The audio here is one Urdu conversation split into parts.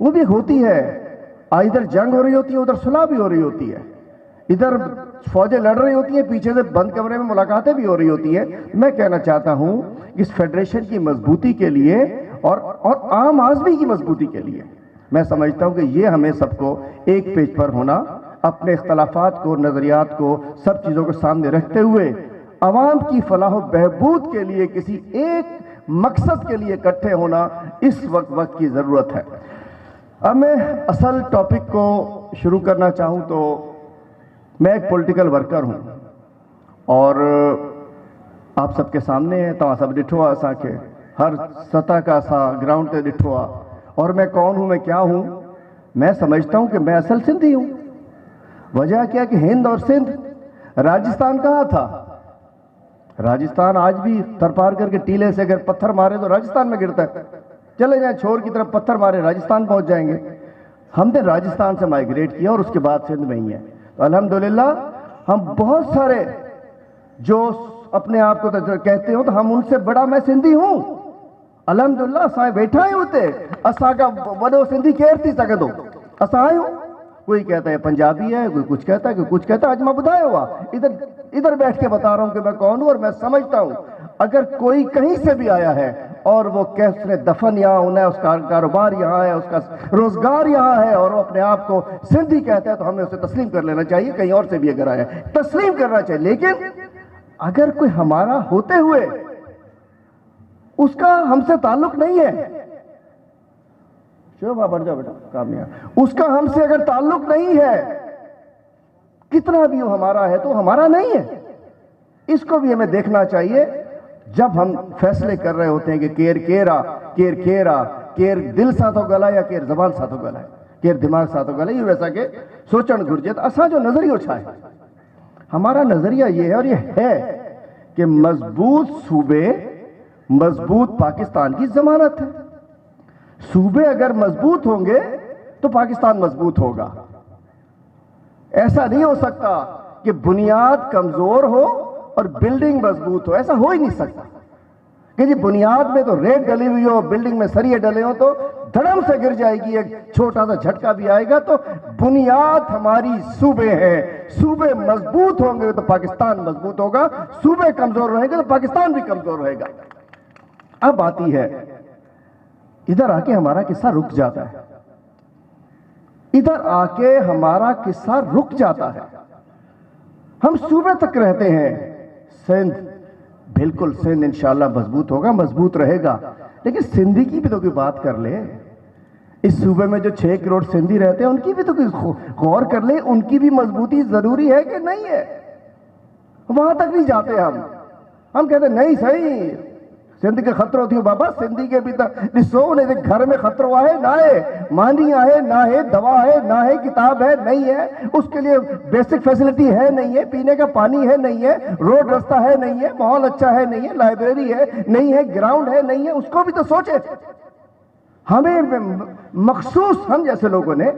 وہ بھی ہوتی ہے. ادھر جنگ ہو رہی ہوتی ہے, ادھر صلح بھی ہو رہی ہوتی ہے, ادھر فوجیں لڑ رہی ہوتی ہیں, پیچھے سے بند کمرے میں ملاقاتیں بھی ہو رہی ہوتی ہیں. میں کہنا چاہتا ہوں اس فیڈریشن کی مضبوطی کے لیے اور عام آدمی کی مضبوطی کے لیے میں سمجھتا ہوں کہ یہ ہمیں سب کو ایک پیج پر ہونا, اپنے اختلافات کو, نظریات کو, سب چیزوں کو سامنے رکھتے ہوئے عوام کی فلاح و بہبود کے لیے کسی ایک مقصد کے لیے اکٹھے ہونا اس وقت کی ضرورت ہے. اب میں اصل ٹاپک کو شروع کرنا چاہوں تو میں ایک پولیٹیکل ورکر ہوں اور آپ سب کے سامنے ہے تو سب ڈٹھوا اسا کے ہر سطح کا سا گراؤنڈ تے ڈٹھوا. اور میں کون ہوں, میں کیا ہوں؟ میں سمجھتا ہوں کہ میں اصل سندھی ہوں. وجہ کیا کہ ہند اور سندھ, راجستھان کہاں تھا؟ راجستھان آج بھی ترپار کر کے ٹیلے سے اگر پتھر مارے تو راجستھان میں گرتا ہے. چلے جائیں چھوڑ کی طرف پتھر مارے راجستھان پہنچ جائیں گے. ہم نے راجستھان سے مائگریٹ کیا اور اس کے بعد سندھ میں ہی ہے. تو الحمدللہ ہم بہت سارے جو اپنے آپ کو کہتے ہو تو ہم ان سے بڑا میں سندھی ہوں. الحمدللہ اسائیں بیٹھا ہی ہوتے اسا کا وڈو سندھی کیر تھی سکے تو اسا آئے ہوں. کوئی کہتا ہے پنجابی ہے, کوئی کچھ کہتا ہے, کوئی کچھ کہتا ہے. آج میں بتایا ہوا ادھر بیٹھ کے بتا رہا ہوں کہ میں کون ہوں. اور میں سمجھتا ہوں اگر کوئی کہیں سے بھی آیا ہے اور وہ اس نے دفن یہاں ہونا ہے, اس کا کاروبار یہاں ہے, اس کا روزگار یہاں ہے اور وہ اپنے آپ کو سندھی کہتا ہے تو ہمیں اسے تسلیم کر لینا چاہیے. کہیں اور سے بھی اگر آیا ہے تسلیم کرنا چاہیے. لیکن اگر کوئی ہمارا ہوتے ہوئے اس کا ہم سے تعلق نہیں ہے, شوبھا بڑھ جاؤ بیٹا کامیاب, اس کا ہم سے اگر تعلق نہیں ہے, کتنا بھی وہ ہمارا ہے تو ہمارا نہیں ہے. اس کو بھی ہمیں دیکھنا چاہیے جب ہم فیصلے کر رہے ہوتے ہیں کہ کیر کیرا, کیر کیرا, کیر دل ساتھو گلا یا کیر زبان ساتھو گلا ہے, کیر دماغ ساتھو گلا. یہ ویسا کہ سوچن گرجت اسا جو نظریہ چھائے, ہمارا نظریہ یہ ہے اور یہ ہے کہ مضبوط صوبے مضبوط پاکستان کی ضمانت ہے. صوبے اگر مضبوط ہوں گے تو پاکستان مضبوط ہوگا. ایسا نہیں ہو سکتا کہ بنیاد کمزور ہو اور بلڈنگ مضبوط ہو. ایسا ہو ہی نہیں سکتا کہ جی بنیاد میں تو ریت ڈلی ہوئی ہو, بلڈنگ میں سریے ڈلے ہو تو دھڑم سے گر جائے گی, ایک چھوٹا سا جھٹکا بھی آئے گا. تو بنیاد ہماری صوبے ہیں, صوبے مضبوط ہوں گے تو پاکستان مضبوط ہوگا, صوبے کمزور رہیں گے تو پاکستان بھی کمزور رہے گا. اب آتی ہے ادھر آ کے ہمارا قصہ رک جاتا ہے, ادھر آ کے ہمارا قصہ رک جاتا ہے. ہم صوبے تک رہتے ہیں. سندھ بالکل سندھ انشاءاللہ مضبوط ہوگا, مضبوط رہے گا, لیکن سندھی کی بھی تو کوئی بات کر لے. اس صوبے میں جو 6 کروڑ سندھی رہتے ہیں ان کی بھی تو کوئی غور کر لے, ان کی بھی مضبوطی ضروری ہے کہ نہیں ہے. وہاں تک نہیں جاتے ہم کہتے نہیں صحیح سندھ کے خطروں تھی بابا, سندھی کے بھی ڈسو گھر میں خطروں ہے نہ ہے, مانی ہے نہ ہے, دوا ہے نہ ہے, کتاب ہے نہیں ہے, اس کے لیے بیسک فیسلٹی ہے نہیں ہے, پینے کا پانی ہے نہیں ہے, روڈ رستہ ہے نہیں ہے, ماحول اچھا ہے نہیں ہے, لائبریری ہے نہیں ہے, گراؤنڈ ہے نہیں ہے. اس کو بھی تو سوچے. ہمیں مخصوص ہم جیسے لوگوں نے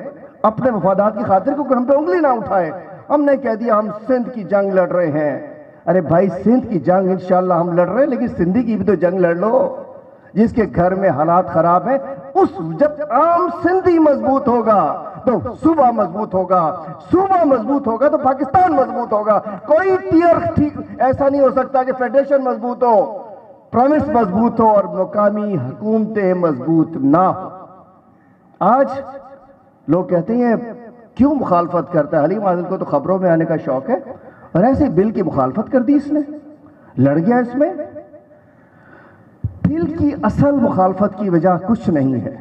اپنے مفادات کی خاطر کو ہم پہ انگلی نہ اٹھائے. ہم نے کہہ دیا ہم سندھ کی جنگ لڑ رہے ہیں. ارے بھائی سندھ کی جنگ انشاءاللہ ہم لڑ رہے ہیں, لیکن سندھی کی بھی تو جنگ لڑ لو. جس کے گھر میں حالات خراب ہیں, جب عام سندھی مضبوط ہوگا تو صوبہ مضبوط ہوگا, صوبہ مضبوط ہوگا تو پاکستان مضبوط ہوگا. کوئی ٹیئر ٹھیک ایسا نہیں ہو سکتا کہ فیڈریشن مضبوط ہو, پروونس مضبوط ہو اور مقامی حکومتیں مضبوط نہ ہو. آج لوگ کہتے ہیں کیوں مخالفت کرتا ہے حلیم عادل کو تو خبروں میں آنے کا شوق ہے, اور ایسے بل کی مخالفت کر دی اس نے, لڑ گیا اس میں. بل کی اصل مخالفت کی وجہ کچھ نہیں ہے.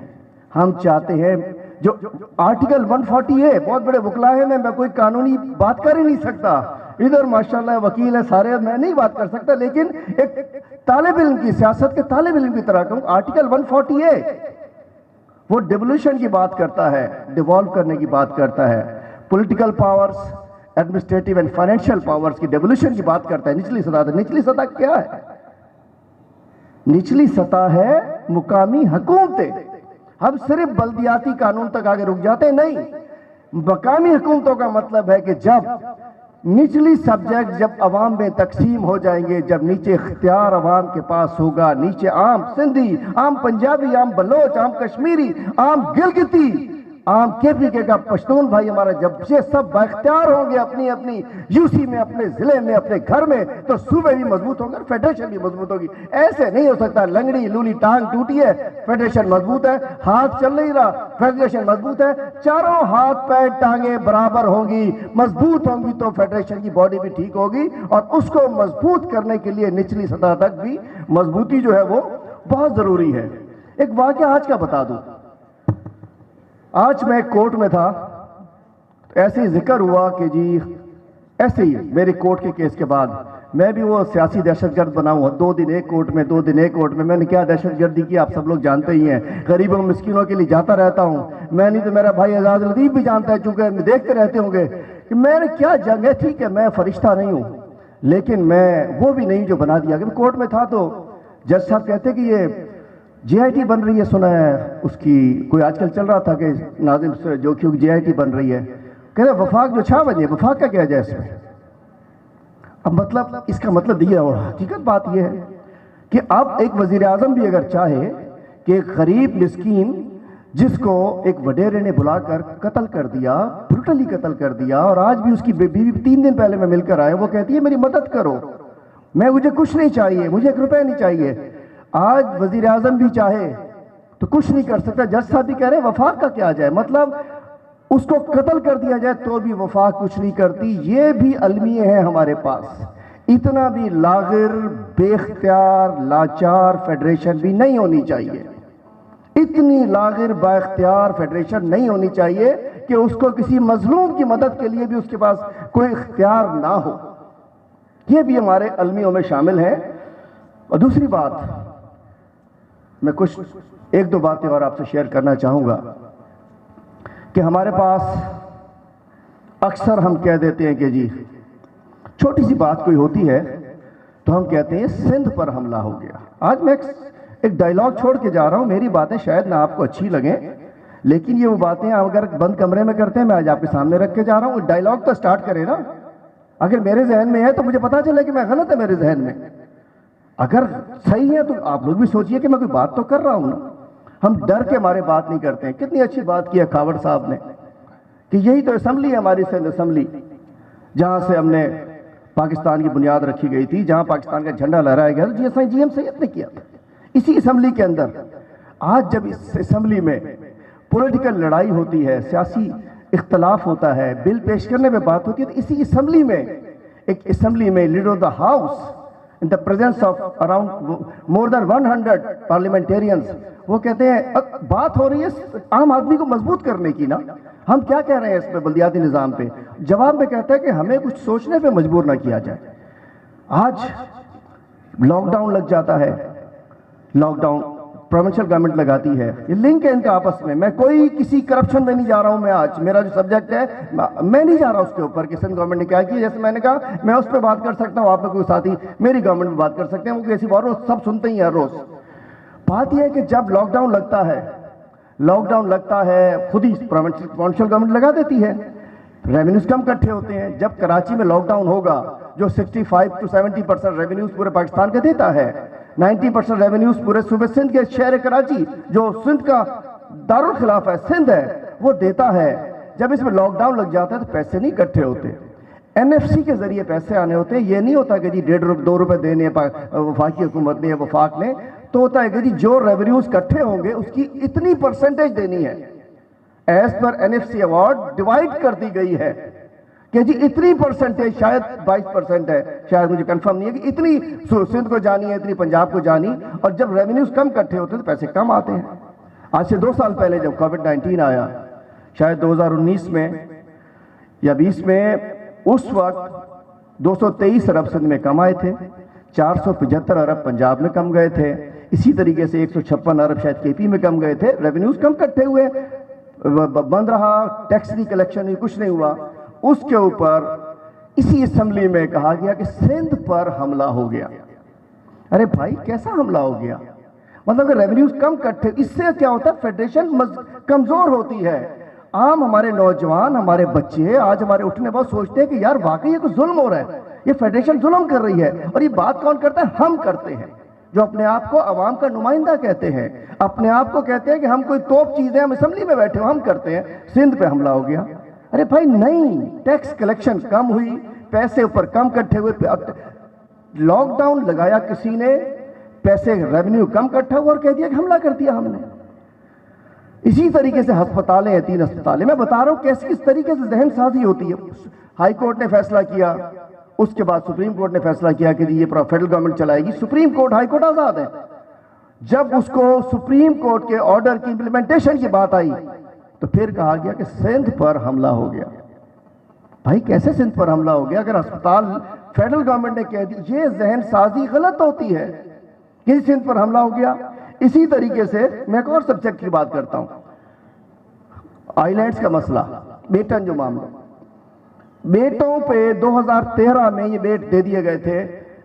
ہم چاہتے ہیں جو آرٹیکل 140 ہے, بہت بڑے وکلا ہیں, میں کوئی قانونی بات کر ہی نہیں سکتا, ادھر ماشاءاللہ وکیل ہے سارے, میں نہیں بات کر سکتا, لیکن ایک طالب علم کی, سیاست کے طالب علم کی طرح کہوں, آرٹیکل 140 ہے وہ ڈیولوشن کی بات کرتا ہے, ڈیوالو کرنے کی بات کرتا ہے, political powers, administrative and financial powers کی ڈیولوشن کی بات کرتا ہے. نچلی سطح, نچلی سطح کیا ہے؟ نچلی سطح ہے مقامی حکومتیں. ہم صرف بلدیاتی قانون تک آگے رک جاتے ہیں, نہیں. مقامی حکومتوں کا مطلب ہے کہ جب نچلی سبجیکٹ جب عوام میں تقسیم ہو جائیں گے، جب نیچے اختیار عوام کے پاس ہوگا، نیچے عام سندھی، عام پنجابی، عام بلوچ، عام کشمیری، عام گلگتی، عام KPK کا پشتون بھائی ہمارا، جب یہ سب بااختیار ہوں گے اپنی اپنی UC میں، اپنے ضلع میں، اپنے گھر میں، تو صوبے بھی مضبوط ہوں گے اور فیڈریشن بھی مضبوط ہوگی۔ ایسے نہیں ہو سکتا لنگڑی لولی ٹانگ ٹوٹی ہے فیڈریشن مضبوط ہے، ہاتھ چل نہیں رہا فیڈریشن مضبوط ہے، چاروں ہاتھ پیر ٹانگیں برابر ہوں گی، مضبوط ہوں گی تو فیڈریشن کی باڈی بھی ٹھیک ہوگی، اور اس کو مضبوط کرنے کے لیے نچلی سطح تک بھی مضبوطی جو ہے وہ بہت ضروری ہے۔ ایک واقعہ آج کا بتا دوں، آج میں کورٹ میں تھا، ایسے ہی ذکر ہوا کہ جی ایسے ہی میرے کورٹ کے کیس کے بعد میں بھی وہ سیاسی دہشت گرد بنا ہوا، 2 دن ایک کورٹ میں، 2 دن ایک کورٹ میں۔ میں نے کیا دہشت گردی کی آپ سب لوگ جانتے ہی ہیں، غریبوں مسکینوں کے لیے جاتا رہتا ہوں میں، نہیں تو میرا بھائی اعزاز لطیف بھی جانتا ہے، چونکہ دیکھتے رہتے ہوں گے کہ میں نے کیا جنگ ہے۔ ٹھیک ہے میں فرشتہ نہیں ہوں، لیکن میں وہ بھی نہیں جو بنا دیا کہ کورٹ میں تھا تو جج صاحب کہتے کہ یہ JIT بن رہی ہے، سنا ہے اس کی کوئی آج کل چل رہا تھا کہ ناظم جو کہ JIT بن رہی ہے، کہتے وفاق جو 6 بجے، وفاق کا کیا جائے اس میں؟ اب مطلب اس کا مطلب یہ اور حقیقت بات یہ ہے کہ اب ایک وزیر اعظم بھی اگر چاہے کہ ایک غریب مسکین جس کو ایک وڈیرے نے بلا کر قتل کر دیا، بروٹلی قتل کر دیا، اور آج بھی اس کی بیوی 3 دن پہلے میں مل کر آئے، وہ کہتی ہے میری مدد کرو، مجھے کچھ نہیں چاہیے، مجھے 1 روپے نہیں چاہیے۔ آج وزیر اعظم بھی چاہے تو کچھ نہیں کر سکتا۔ جج صاحب بھی کہہ رہے ہیں وفاق کا کیا جائے، مطلب اس کو قتل کر دیا جائے تو بھی وفاق کچھ نہیں کرتی۔ یہ بھی المیہ ہے ہمارے پاس، اتنا بھی لاغر، بے اختیار، لاچار فیڈریشن بھی نہیں ہونی چاہیے، اتنی لاغر با اختیار فیڈریشن نہیں ہونی چاہیے کہ اس کو کسی مظلوم کی مدد کے لیے بھی اس کے پاس کوئی اختیار نہ ہو۔ یہ بھی ہمارے المیوں میں شامل ہے۔ اور دوسری بات، میں کچھ 1-2 باتیں اور آپ سے شیئر کرنا چاہوں گا کہ ہمارے پاس اکثر ہم کہہ دیتے ہیں کہ جی چھوٹی سی بات کوئی ہوتی ہے تو ہم کہتے ہیں سندھ پر حملہ ہو گیا۔ آج میں ایک ڈائیلاگ چھوڑ کے جا رہا ہوں، میری باتیں شاید نہ آپ کو اچھی لگیں، لیکن یہ وہ باتیں اگر بند کمرے میں کرتے ہیں میں آج آپ کے سامنے رکھ کے جا رہا ہوں، ڈائیلاگ تو سٹارٹ کرے نا۔ اگر میرے ذہن میں ہے تو مجھے پتا چلے کہ میں غلط ہے میرے ذہن میں، اگر صحیح ہے تو آپ لوگ بھی سوچئے کہ میں کوئی بات تو کر رہا ہوں نا۔ ہم ڈر کے ہمارے بات نہیں کرتے ہیں۔ کتنی اچھی بات کی ہے کھاوڑ صاحب نے کہ یہی تو اسمبلی ہے ہماری، سندھ اسمبلی، جہاں سے ہم نے پاکستان کی بنیاد رکھی گئی تھی، جہاں پاکستان کا جھنڈا لہرایا گیا تھا، جی ایم سید نے کیا تھا اسی اسمبلی کے اندر۔ آج جب اس اسمبلی میں پولیٹیکل لڑائی ہوتی ہے، سیاسی اختلاف ہوتا ہے، بل پیش کرنے میں بات ہوتی ہے، تو اسی اسمبلی میں، ایک اسمبلی میں leader of the house in the presence of around more than 100 parliamentarians، وہ کہتے ہیں بات ہو رہی ہے عام آدمی کو مضبوط کرنے کی نا، ہم کیا کہہ رہے ہیں اس پہ بلدیاتی نظام پہ، جواب میں کہتا ہے کہ ہمیں کچھ سوچنے پہ مجبور نہ کیا جائے۔ آج لاک ڈاؤن لگ جاتا ہے، لاک ڈاؤن پروونشل گورنمنٹ لگاتی ہے، یہ لنک ہے ان کا آپس میں۔ میں کوئی کسی کرپشن میں نہیں جا رہا ہوں، میں آج میرا جو سبجیکٹ ہے میں نہیں جا رہا اس کے اوپر کہ سندھ گورنمنٹ نے کیا کیا، جیسے میں نے کہا میں اس پہ بات کر سکتا ہوں، آپ میں کوئی ساتھی میری گورنمنٹ میں بات کر سکتے ہیں، وہ کیسی بات سب سنتے ہی ہیں روز۔ بات یہ ہے کہ جب لاک ڈاؤن لگتا ہے خود ہی پروونشل گورنمنٹ لگا دیتی ہے، ریونیوز کم کٹھے ہوتے ہیں۔ جب کراچی میں لاک ڈاؤن ہوگا جو 65 to 70% ریونیوز پورے پاکستان کا دیتا ہے، 90% ریونیوز پورے صوبے سندھ کے شہر کراچی جو سندھ کا دارالخلاف ہے، سندھ ہے، وہ دیتا ہے۔ جب اس میں لاک ڈاؤن لگ جاتا ہے تو پیسے نہیں اکٹھے ہوتے، NFC کے ذریعے پیسے آنے ہوتے ہیں۔ یہ نہیں ہوتا کہ جی 1.5-2 روپے دینے وفاقی حکومت نے، وفاق نے، تو ہوتا ہے کہ جی جو ریونیوز اکٹھے ہوں گے اس کی اتنی پرسنٹیج دینی ہے، as per NFC award divide کر دی گئی ہے کہ جی اتنی پرسنٹیج، شاید 22% ہے، شاید مجھے کنفرم نہیں ہے کہ اتنی سندھ کو جانی ہے، اتنی پنجاب کو جانی، اور جب ریونیوز کم کٹھے ہوتے ہیں تو پیسے کم آتے ہیں۔ آج سے 2 سال پہلے جب کووڈ-19 آیا، شاید 2019 میں یا 20 میں، اس وقت 223 ارب سندھ میں کم آئے تھے، 475 ارب پنجاب میں کم گئے تھے، اسی طریقے سے 156 ارب شاید KP میں کم گئے تھے۔ ریونیوز کم کٹھے ہوئے، بند رہا، ٹیکس کی کلیکشن نہیں، کچھ نہیں ہوا۔ اس کے اوپر اسی اسمبلی میں کہا گیا کہ سندھ پر حملہ ہو گیا۔ ارے بھائی کیسا حملہ ہو گیا؟ مطلب کہ ریونیوز کم کٹھے، اس سے کیا ہوتا ہے؟ فیڈریشن کمزور ہوتی ہے۔ عام ہمارے نوجوان، ہمارے بچے آج ہمارے اٹھنے بعد سوچتے ہیں کہ یار واقعی یہ کوئی ظلم ہو رہا ہے، یہ فیڈریشن ظلم کر رہی ہے. اور یہ بات کون کرتا ہے؟ ہم کرتے ہیں، جو اپنے آپ کو عوام کا نمائندہ کہتے ہیں، اپنے آپ کو کہتے ہیں کہ ہم کوئی توپ چیز ہے، ہم اسمبلی میں بیٹھے ہو، ہم کرتے ہیں. سندھ پہ حملہ ہو گیا. ارے بھائی نہیں، ٹیکس کلیکشن کم ہوئی، پیسے اوپر کم کٹھے ہوئے، لاک ڈاؤن لگایا کسی نے، پیسے ریونیو کم کٹھا ہوا اور کہہ دیا کہ حملہ کر دیا ہم نے. اسی طریقے سے ہسپتالیں ہیں، 3 ہسپتالیں. میں بتا رہا ہوں کیسے کس طریقے سے ذہن سازی ہوتی ہے. ہائی کورٹ نے فیصلہ کیا، اس کے بعد سپریم کورٹ نے فیصلہ کیا کہ یہ فیڈرل گورنمنٹ چلائے گی. سپریم کورٹ، ہائی کورٹ آزاد ہے. جب اس کو سپریم کورٹ کے آرڈر کی امپلیمنٹیشن کی بات آئی تو پھر کہا گیا کہ سندھ پر حملہ ہو گیا. بھائی کیسے سندھ پر حملہ ہو گیا؟ اگر ہسپتال فیڈرل گورنمنٹ نے کہہ دی، یہ ذہن سازی غلط ہوتی ہے کہ سندھ پر حملہ ہو گیا. اسی طریقے سے میں ایک اور سبجیکٹ کی بات کرتا ہوں، آئی لینڈز کا مسئلہ، بیٹن جو معاملہ. بیٹوں پہ 2013 میں یہ بیٹ دے دیے گئے تھے،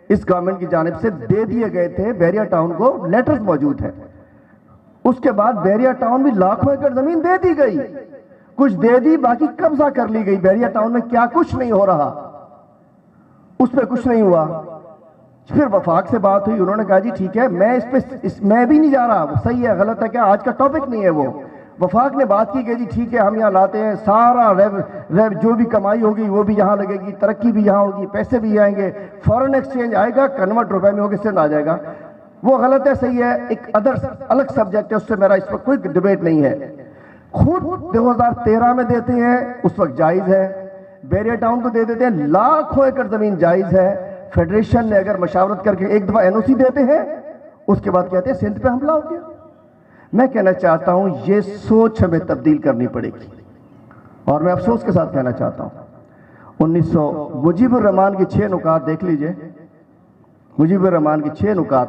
اس گورنمنٹ کی جانب سے دے دیے گئے تھے. بیریا ٹاؤن کو لیٹرز موجود ہیں. اس کے بعد بیریا ٹاؤن بھی لاکھوں ایکڑ زمین دے دی گئی، کچھ دے دی، باقی قبضہ کر لی گئی. بیریا ٹاؤن میں کیا کچھ نہیں ہو رہا، اس پہ کچھ نہیں ہوا. پھر وفاق سے بات ہوئی، انہوں نے کہا جی ٹھیک ہے، میں اس پہ میں بھی نہیں جا رہا، وہ صحیح ہے غلط ہے کیا آج کا ٹاپک نہیں ہے وہ. وفاق نے بات کی کہ جی ٹھیک ہے ہم یہاں لاتے ہیں، سارا جو بھی کمائی ہوگی وہ بھی یہاں لگے گی، ترقی بھی یہاں ہوگی، پیسے بھی آئیں گے، فورن ایکسچینج آئے گا، کنورٹ روپے میں ہوگی، سندھ آ جائے گا. وہ غلط ہے صحیح ہے، ایک الگ سبجیکٹ ہے، اس سے میرا اس پر کوئی ڈیبیٹ نہیں ہے. خود 2013 میں دیتے ہیں، اس وقت جائز ہے. بیریا ٹاؤن کو دے دیتے ہیں، لاکھوں ایکڑ زمین جائز ہے. فیڈریشن نے اگر مشاورت کر کے ایک دفعہ این او سی دیتے ہیں، اس کے بعد کہتے ہیں سندھ پہ حملہ ہو گیا. میں کہنا چاہتا ہوں یہ سوچ ہمیں تبدیل کرنی پڑے گی. اور میں افسوس کے ساتھ کہنا چاہتا ہوں، مجیب الرحمان کی 6 نکات دیکھ لیجئے. مجیب الرحمان کی 6 نکات،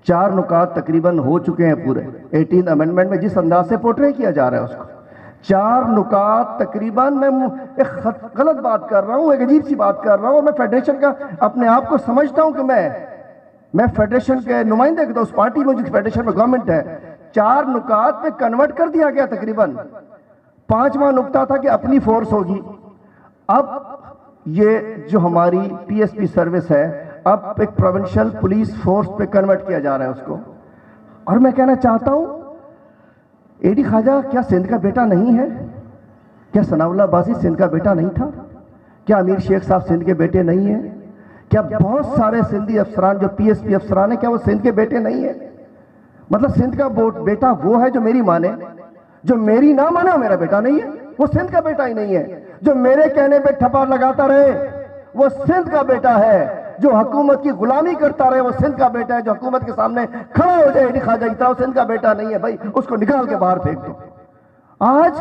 4 نکات تقریباً ہو چکے ہیں پورے 18 امینڈمنٹ میں، جس انداز سے پورٹرے کیا جا رہا ہے اس کو. 4 نکات تقریباً، میں ایک غلط بات کر رہا ہوں، ایک عجیب سی بات کر رہا ہوں. اور میں فیڈریشن کا اپنے آپ کو سمجھتا ہوں کہ میں فیڈریشن کے نمائندے کے، اس پارٹی میں جس فیڈریشن میں گورنمنٹ ہے. 4 نکات پہ کنورٹ کر دیا گیا تقریباً. 5واں نکتہ تھا کہ اپنی فورس ہوگی. اب یہ جو ہماری پی ایس پی سروس ہے، اب ایک پروونشل پولیس فورس پہ کنورٹ کیا جا رہا ہے اس کو. اور میں کہنا چاہتا ہوں اے ڈی خواجہ کیا سندھ کا بیٹا نہیں ہے؟ کیا ثناء اللہ عباسی سندھ کا بیٹا نہیں تھا؟ کیا امیر شیخ صاحب سندھ کے بیٹے نہیں ہیں؟ کیا بہت سارے سندھی افسران جو پی ایس پی افسران ہیں، کیا وہ سندھ کے بیٹے نہیں ہیں؟ مطلب سندھ کا بیٹا وہ ہے جو میری مانے، جو میری نہ مانے وہ میرا بیٹا نہیں ہے، وہ سندھ کا بیٹا ہی نہیں ہے. جو میرے کہنے پہ ٹھپا لگاتا رہے وہ سندھ کا بیٹا ہے. جو حکومت کی غلامی کرتا رہے وہ سندھ کا بیٹا ہے. جو حکومت کے سامنے کھڑا ہو جائے خواجہ کی طرح، وہ سندھ کا بیٹا نہیں ہے. بھائی اس کو نکال کے باہر پھینک دو. آج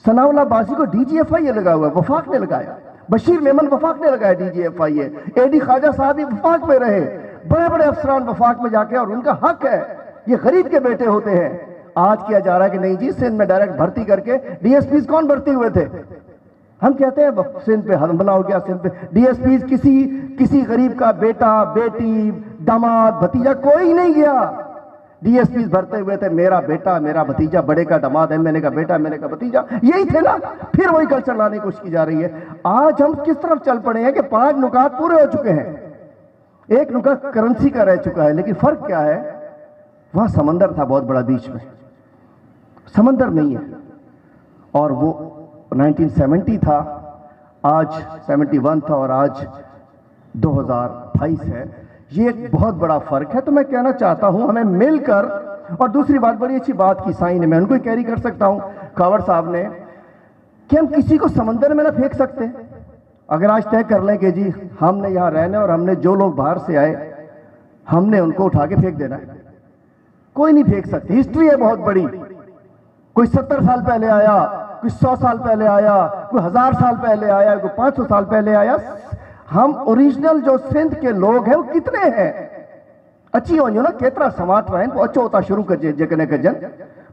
ثناء اللہ عباسی کو ڈی جی ایف آئی اے لگا ہوا ہے، وفاق نے لگایا. بشیر میمن وفاق نے لگایا ڈی جی ایف آئی اے ڈی خواجہ صاحب بھی وفاق میں رہے، بڑے بڑے افسران وفاق میں جا کے، اور ان کا حق ہے، یہ غریب کے بیٹے ہوتے ہیں. آج کیا جا رہا ہے کہ نہیں جی سندھ میں ڈائریکٹ بھرتی کر کے، ڈی ایس پیز کون بھرتی ہوئے تھے؟ ہم کہتے ہیں سندھ پہ حملہ ہو گیا، سندھ پہ ڈی ایس پیز کسی غریب کا بیٹا، بیٹی، داماد، بھتیجا کوئی نہیں گیا. ڈی ایس پیز بھرتے ہوئے تھے میرا بیٹا، میرا بھتیجا، بڑے کا داماد، ایم این اے کا بیٹا، ایم این اے کا بھتیجا، یہی تھے نا. پھر وہی کلچر لانے کی کوشش کی جا رہی ہے. آج ہم کس طرف چل پڑے ہیں کہ 5 نکات پورے ہو چکے ہیں. ایک نکات کرنسی کا رہ چکا ہے، لیکن فرق کیا ہے؟ وہاں سمندر تھا بہت بڑا، بیچ میں سمندر نہیں ہے. اور وہ 1970 تھا، آج 71 تھا، اور آج 2022 ہے. یہ ایک بہت بڑا فرق ہے. تو میں کہنا چاہتا ہوں ہمیں مل کر، اور دوسری بات بڑی اچھی بات کی سائیں نے، میں ان کو ہی کیری کر سکتا ہوں، کاوڑ صاحب نے، کہ ہم کسی کو سمندر میں نہ پھینک سکتے. اگر آج طے کر لیں کہ جی ہم نے یہاں رہنا ہے اور ہم نے جو لوگ باہر سے آئے ہم نے ان کو اٹھا کے پھینک دینا ہے، کوئی نہیں پھینک سکتے. ہسٹری ہے بہت بڑی. کوئی 70 سال پہلے آیا، کوئی 100 سال پہلے آیا، کوئی 1000 سال پہلے آیا، کوئی 500 سال پہلے آیا. ہم اوریجنل جو سندھ کے لوگ ہیں وہ کتنے ہیں؟ اچھی ہو نا کترا سماٹ رہے ہیں. اچھا ہوتا شروع کر جن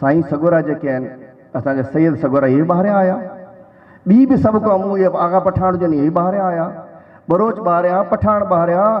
سائیں سگورا جے اساں سید سگورا یہ باہر آیا، بھی سب قوموں یہ آغا پٹھان جن یہ باہر آیا، بروچ باہر آیا، پٹھان باہر آیا،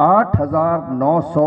8,900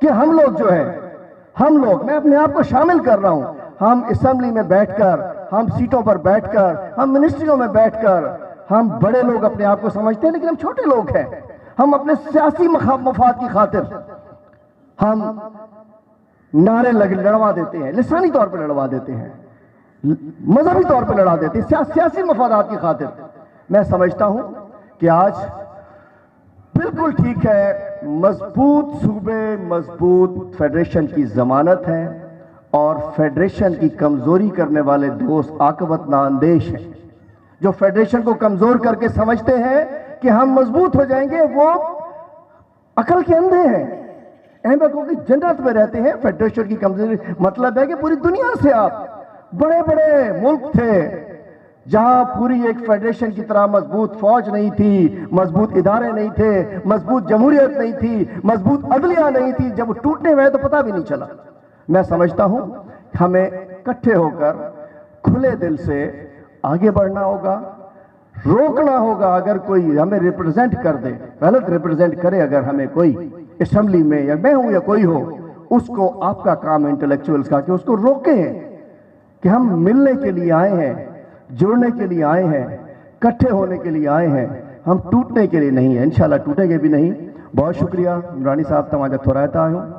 کہ ہم لوگ جو ہے میں اپنے آپ کو شامل کر رہا ہوں، ہم اسمبلی میں بیٹھ کر، ہم سیٹوں پر بیٹھ کر، ہم منسٹریوں میں بیٹھ کر، ہم بڑے لوگ اپنے آپ کو سمجھتے ہیں، لیکن ہم چھوٹے لوگ ہیں. ہم اپنے سیاسی مفاد کی خاطر ہم نعرے لڑوا دیتے ہیں، لسانی طور پہ لڑوا دیتے ہیں، مذہبی طور پہ لڑا دیتے ہیں، سیاسی مفادات کی خاطر. میں سمجھتا ہوں کہ آج بالکل ٹھیک ہے، مضبوط صوبے، مضبوط فیڈریشن کی ضمانت ہے، اور فیڈریشن کی کمزوری کرنے والے دوست عاقبت نااندیش ہیں. جو فیڈریشن کو کمزور کر کے سمجھتے ہیں کہ ہم مضبوط ہو جائیں گے، وہ عقل کے اندھے ہیں. احمد کی جنت میں رہتے ہیں. فیڈریشن کی کمزوری مطلب ہے کہ پوری دنیا سے آپ، بڑے بڑے ملک تھے جہاں پوری ایک فیڈریشن کی طرح مضبوط فوج نہیں تھی، مضبوط ادارے نہیں تھے، مضبوط جمہوریت نہیں تھی، مضبوط عدلیہ نہیں تھی. جب وہ ٹوٹنے میں تو پتہ بھی نہیں چلا. میں سمجھتا ہوں ہمیں اکٹھے ہو کر کھلے دل سے آگے بڑھنا ہوگا، روکنا ہوگا اگر کوئی ہمیں ریپرزینٹ کر دے، غلط ریپرزینٹ کرے اگر ہمیں کوئی اسمبلی میں، یا میں ہوں یا کوئی ہو، اس کو آپ کا کام انٹلیکچوئلز کا کہ اس کو روکیں کہ ہم ملنے کے لیے آئے ہیں، جڑنے کے لیے آئے ہیں، اکٹھے ہونے کے لیے آئے ہیں، ہم ٹوٹنے کے لیے نہیں ہیں. انشاءاللہ ٹوٹیں گے بھی نہیں. بہت شکریہ عمرانی صاحب، تمہاں جب تھوڑایتا آئے ہوں